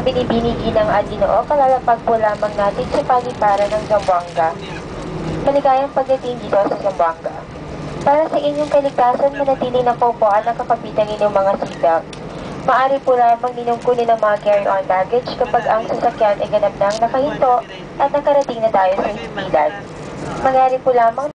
binibinigi ng Aginoo, kalalapag po lamang natin sa paliparan ng Zamboanga. Maligayang pagdating dito sa Zamboanga. Para sa inyong kaligtasan, manatili na po ang nakakapitan inyong mga seatbelt. Maaari po lamang ninyong kunin ang mga carry-on baggage kapag ang sasakyan ay ganap nang nakahinto at nakarating na tayo sa himpilan. Mangyari po lamang